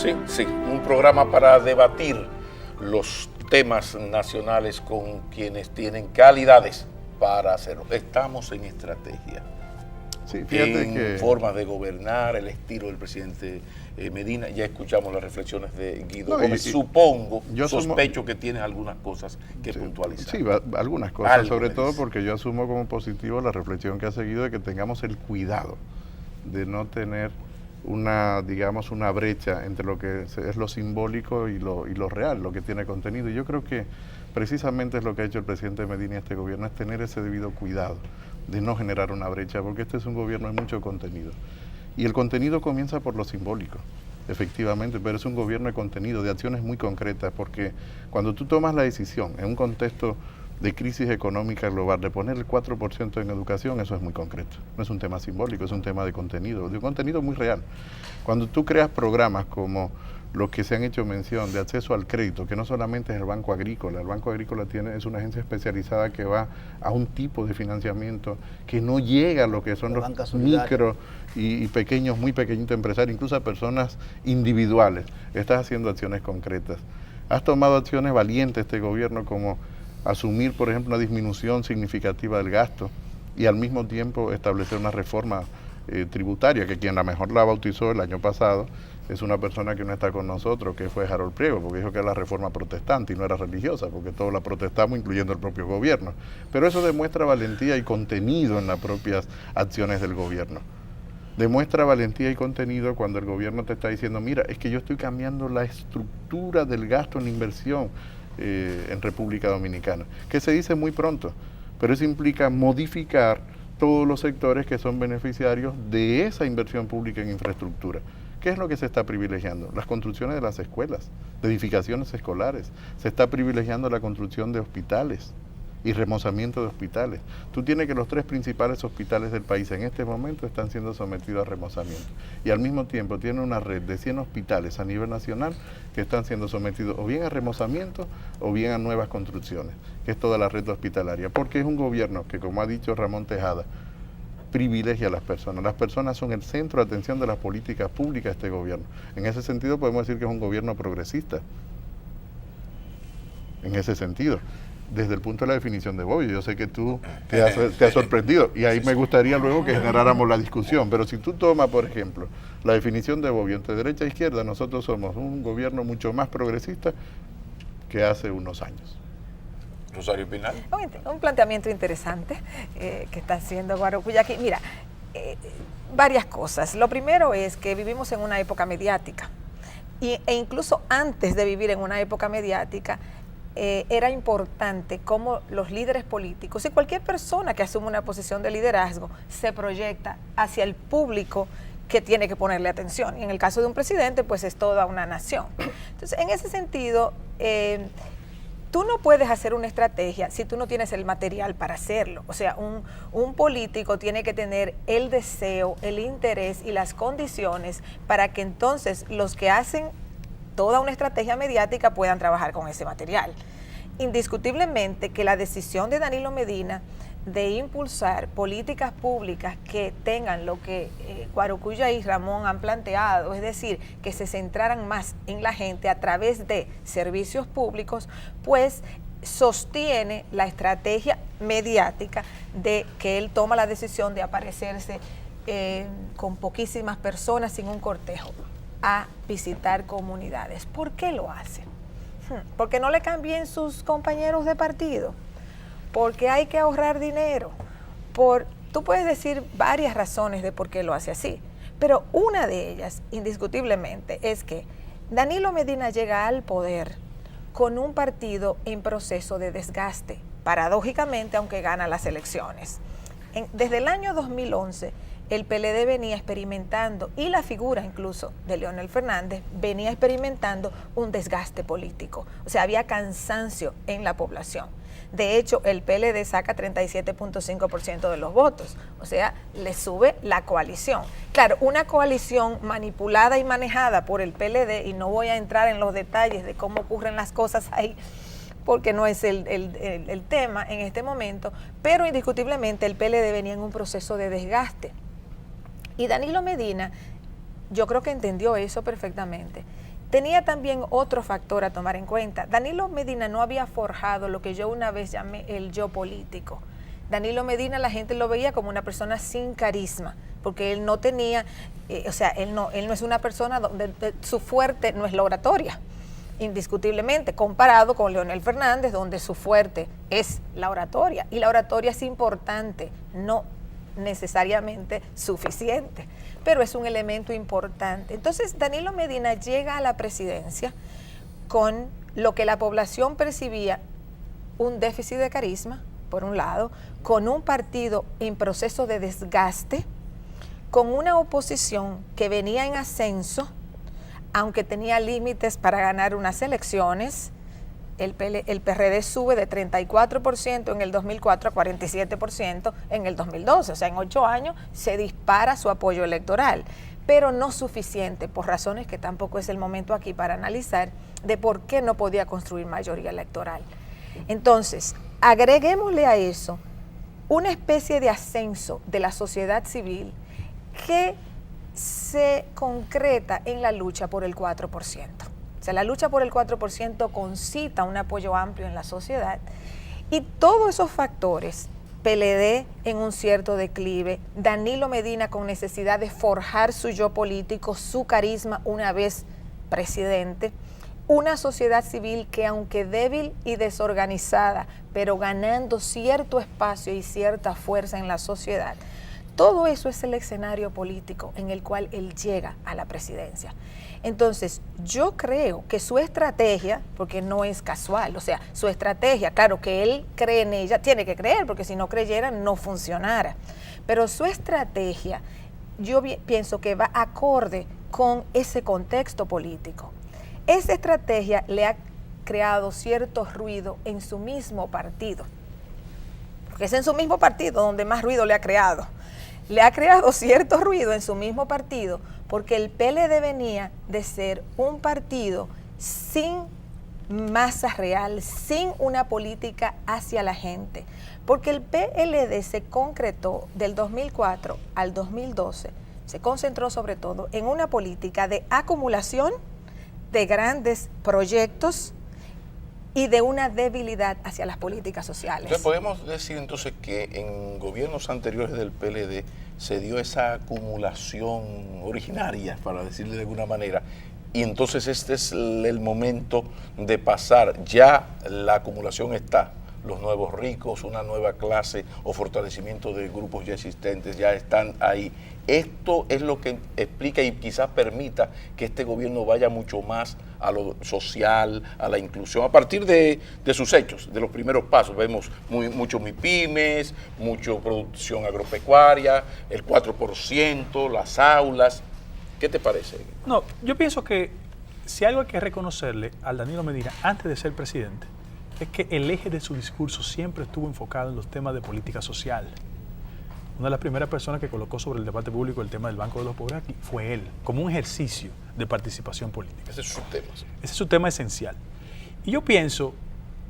Sí, sí, un programa para debatir los temas nacionales con quienes tienen calidades para hacerlo. Estamos en estrategia, Sí, fíjate en que forma de gobernar, el estilo del presidente Medina. Ya escuchamos las reflexiones de Guido No, Gómez. Supongo, yo sospecho que tienes algunas cosas que puntualizar. sí, algunas cosas, Algo sobre me todo dice. porque yo asumo como positivo la reflexión que ha seguido de que tengamos el cuidado de no tener una, digamos, una brecha entre lo que es lo simbólico y lo real, lo que tiene contenido. Y yo creo que precisamente es lo que ha hecho el presidente Medina y este gobierno, es tener ese debido cuidado de no generar una brecha, porque este es un gobierno de mucho contenido. Y el contenido comienza por lo simbólico, efectivamente, pero es un gobierno de contenido, de acciones muy concretas, porque cuando tú tomas la decisión en un contexto de crisis económica global, de poner el 4% en educación, eso es muy concreto. No es un tema simbólico, es un tema de un contenido muy real. Cuando tú creas programas como los que se han hecho mención de acceso al crédito, que no solamente es el Banco Agrícola es una agencia especializada que va a un tipo de financiamiento que no llega a lo que son los micro y pequeños, muy pequeñitos empresarios, incluso a personas individuales. Estás haciendo acciones concretas. Has tomado acciones valientes este gobierno, como asumir, por ejemplo, una disminución significativa del gasto y al mismo tiempo establecer una reforma tributaria, que quien la mejor la bautizó el año pasado es una persona que no está con nosotros, que fue Harold Priego, porque dijo que era la reforma protestante y no era religiosa, porque todos la protestamos, incluyendo el propio gobierno. Pero eso demuestra valentía y contenido en las propias acciones del gobierno. Demuestra valentía y contenido cuando el gobierno te está diciendo, mira, es que yo estoy cambiando la estructura del gasto en inversión en República Dominicana, que se dice muy pronto, pero eso implica modificar todos los sectores que son beneficiarios de esa inversión pública en infraestructura. ¿Qué es lo que se está privilegiando? Las construcciones de las escuelas, de edificaciones escolares. Se está privilegiando la construcción de hospitales y remozamiento de hospitales. Tú tienes que los 3 principales hospitales del país en este momento están siendo sometidos a remozamiento. Y al mismo tiempo tiene una red de 100 hospitales a nivel nacional que están siendo sometidos o bien a remozamiento o bien a nuevas construcciones, que es toda la red hospitalaria. Porque es un gobierno que, como ha dicho Ramón Tejada, privilegia a las personas. Las personas son el centro de atención de las políticas públicas de este gobierno. En ese sentido podemos decir que es un gobierno progresista. En ese sentido, desde el punto de la definición de Bobbio, yo sé que tú te has sorprendido y ahí me gustaría luego que generáramos la discusión, pero si tú tomas, por ejemplo, la definición de Bobbio entre derecha e izquierda, nosotros somos un gobierno mucho más progresista que hace unos años. Rosario Pinal. Un planteamiento interesante que está haciendo Guarocuyaqui. Mira, varias cosas. Lo primero es que vivimos en una época mediática e incluso antes de vivir en una época mediática era importante cómo los líderes políticos y cualquier persona que asume una posición de liderazgo se proyecta hacia el público que tiene que ponerle atención. Y en el caso de un presidente, pues es toda una nación. Entonces, en ese sentido, tú no puedes hacer una estrategia si tú no tienes el material para hacerlo. O sea, un político tiene que tener el deseo, el interés y las condiciones para que entonces los que hacen toda una estrategia mediática puedan trabajar con ese material. Indiscutiblemente que la decisión de Danilo Medina de impulsar políticas públicas que tengan lo que Guarocuya y Ramón han planteado, es decir, que se centraran más en la gente a través de servicios públicos, pues sostiene la estrategia mediática de que él toma la decisión de aparecerse con poquísimas personas, sin un cortejo, a visitar comunidades. ¿Por qué lo hace? Porque no le cambien sus compañeros de partido, porque hay que ahorrar dinero. Tú puedes decir varias razones de por qué lo hace así, pero una de ellas, indiscutiblemente, es que Danilo Medina llega al poder con un partido en proceso de desgaste, paradójicamente, aunque gana las elecciones. Desde el año 2011, el PLD venía experimentando, y la figura incluso de Leonel Fernández venía experimentando un desgaste político. O sea, había cansancio en la población. De hecho, el PLD saca 37.5% de los votos, o sea, le sube la coalición. Claro, una coalición manipulada y manejada por el PLD, y no voy a entrar en los detalles de cómo ocurren las cosas ahí, porque no es el tema en este momento, pero indiscutiblemente el PLD venía en un proceso de desgaste. Y Danilo Medina, yo creo que entendió eso perfectamente, tenía también otro factor a tomar en cuenta. Danilo Medina no había forjado lo que yo una vez llamé el yo político. Danilo Medina, la gente lo veía como una persona sin carisma, porque él no tenía, él no es una persona donde su fuerte no es la oratoria, indiscutiblemente, comparado con Leonel Fernández, donde su fuerte es la oratoria, y la oratoria es importante, no necesariamente suficiente, pero es un elemento importante. Entonces, Danilo Medina llega a la presidencia con lo que la población percibía un déficit de carisma, por un lado, con un partido en proceso de desgaste, con una oposición que venía en ascenso, aunque tenía límites para ganar unas elecciones. El PRD sube de 34% en el 2004 a 47% en el 2012, o sea, en 8 años se dispara su apoyo electoral, pero no suficiente, por razones que tampoco es el momento aquí para analizar, de por qué no podía construir mayoría electoral. Entonces, agreguémosle a eso una especie de ascenso de la sociedad civil que se concreta en la lucha por el 4%. O sea, la lucha por el 4% concita un apoyo amplio en la sociedad, y todos esos factores, PLD en un cierto declive, Danilo Medina con necesidad de forjar su yo político, su carisma una vez presidente, una sociedad civil que, aunque débil y desorganizada, pero ganando cierto espacio y cierta fuerza en la sociedad, todo eso es el escenario político en el cual él llega a la presidencia. Entonces, yo creo que su estrategia, porque no es casual, o sea, su estrategia, claro que él cree en ella, tiene que creer, porque si no creyera no funcionara, pero su estrategia, yo pienso que va acorde con ese contexto político. Esa estrategia le ha creado cierto ruido en su mismo partido, porque es en su mismo partido donde más ruido le ha creado. Le ha creado cierto ruido en su mismo partido, porque el PLD venía de ser un partido sin masa real, sin una política hacia la gente, porque el PLD se concretó del 2004 al 2012, se concentró sobre todo en una política de acumulación de grandes proyectos y de una debilidad hacia las políticas sociales. Entonces podemos decir entonces que en gobiernos anteriores del PLD se dio esa acumulación originaria, para decirle de alguna manera, y entonces este es el momento de pasar, ya la acumulación está, los nuevos ricos, una nueva clase o fortalecimiento de grupos ya existentes ya están ahí. Esto es lo que explica y quizás permita que este gobierno vaya mucho más a lo social, a la inclusión, a partir de sus hechos, de los primeros pasos. Vemos mucho MIPYMES, mucha producción agropecuaria, el 4%, las aulas. ¿Qué te parece? No, yo pienso que si algo hay que reconocerle al Danilo Medina antes de ser presidente, es que el eje de su discurso siempre estuvo enfocado en los temas de política social. Una de las primeras personas que colocó sobre el debate público el tema del Banco de los Pobres aquí fue él, como un ejercicio de participación política. Ese es su tema. Sí. Ese es su tema esencial. Y yo pienso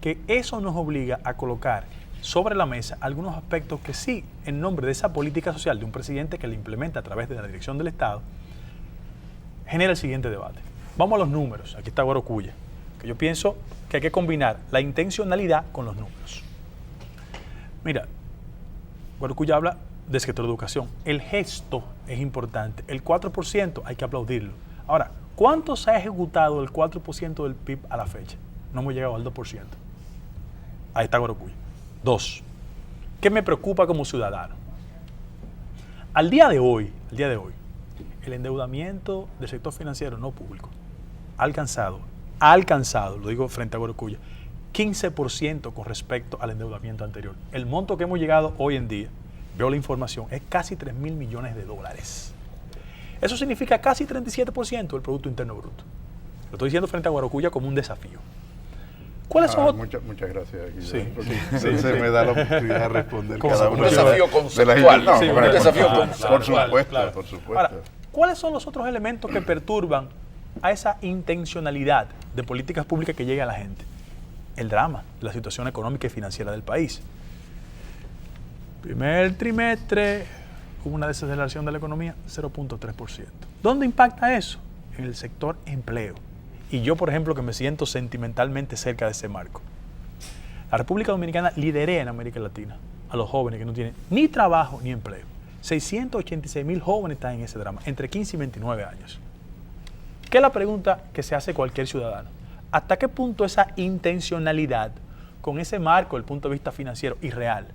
que eso nos obliga a colocar sobre la mesa algunos aspectos que sí, en nombre de esa política social de un presidente que la implementa a través de la dirección del Estado, genera el siguiente debate. Vamos a los números. Aquí está Guarocuya, que yo pienso que hay que combinar la intencionalidad con los números. Mira, Guarocuya habla del sector de educación. El gesto es importante. El 4% hay que aplaudirlo. Ahora, ¿cuánto se ha ejecutado el 4% del PIB a la fecha? No hemos llegado al 2%. Ahí está Guarocuya. 2. ¿Qué me preocupa como ciudadano? Al día de hoy, el endeudamiento del sector financiero no público ha alcanzado, lo digo frente a Guarocuya, 15% con respecto al endeudamiento anterior. El monto que hemos llegado hoy en día, veo la información, es casi 3.000 millones de dólares. Eso significa casi 37% del Producto Interno Bruto. Lo estoy diciendo frente a Guarocuya como un desafío. ¿Cuáles son? Muchas gracias, Guillermo. Sí, porque sí, se me da la oportunidad de responder Como cada un una desafío de conceptual. las Sí, un desafío conceptual. Por supuesto, claro. por supuesto. Ahora, ¿cuáles son los otros elementos que perturban a esa intencionalidad de políticas públicas que llegue a la gente? El drama, la situación económica y financiera del país. Primer trimestre hubo una desaceleración de la economía, 0.3%. ¿Dónde impacta eso? En el sector empleo. y yo, por ejemplo, que me siento sentimentalmente cerca de ese marco. La República Dominicana liderea en América Latina a los jóvenes que no tienen ni trabajo ni empleo. 686,000 jóvenes están en ese drama, entre 15 y 29 años. ¿Qué es la pregunta que se hace cualquier ciudadano? ¿Hasta qué punto esa intencionalidad, con ese marco desde el punto de vista financiero y real,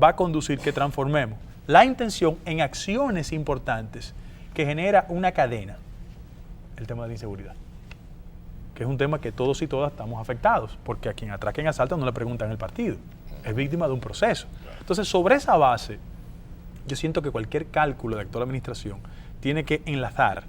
va a conducir que transformemos la intención en acciones importantes que genera una cadena? El tema de la inseguridad, que es un tema que todos y todas estamos afectados, porque a quien atraca en asalto no le preguntan el partido, es víctima de un proceso. Entonces, sobre esa base, yo siento que cualquier cálculo de actual administración tiene que enlazar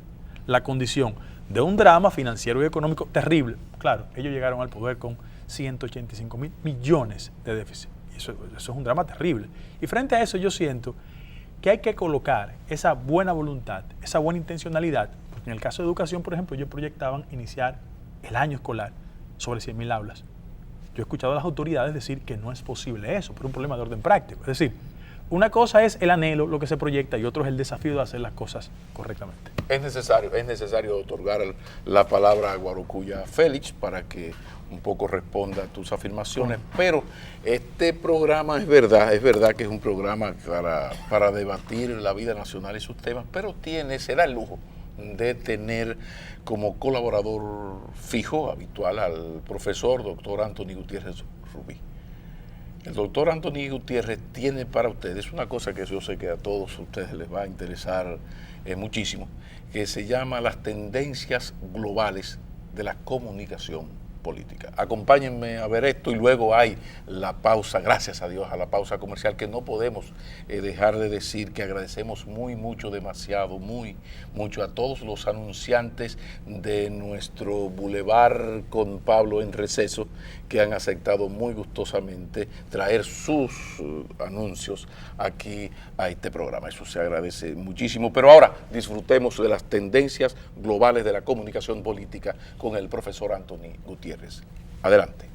la condición de un drama financiero y económico terrible. Claro, ellos llegaron al poder con 185,000 millones de déficit. Y eso es un drama terrible. Y frente a eso yo siento que hay que colocar esa buena voluntad, esa buena intencionalidad, porque en el caso de educación, por ejemplo, ellos proyectaban iniciar el año escolar sobre 100,000 aulas. Yo he escuchado a las autoridades decir que no es posible eso, por un problema de orden práctico. Es decir, una cosa es el anhelo, lo que se proyecta, y otro es el desafío de hacer las cosas correctamente. Es necesario otorgar la palabra a Guarocuya Félix para que un poco responda a tus afirmaciones, pero este programa es verdad que es un programa para debatir la vida nacional y sus temas, pero se da el lujo de tener como colaborador fijo, habitual, al profesor doctor Anthony Gutiérrez Rubí. El doctor Anthony Gutiérrez tiene para ustedes una cosa que yo sé que a todos ustedes les va a interesar muchísimo, que se llama las tendencias globales de la comunicación política. Acompáñenme a ver esto y luego hay la pausa, gracias a Dios, a la pausa comercial, que no podemos dejar de decir que agradecemos mucho a todos los anunciantes de nuestro Boulevard con Pablo en receso, que han aceptado muy gustosamente traer sus anuncios aquí a este programa. Eso se agradece muchísimo. Pero ahora disfrutemos de las tendencias globales de la comunicación política con el profesor Anthony Gutiérrez. Adelante.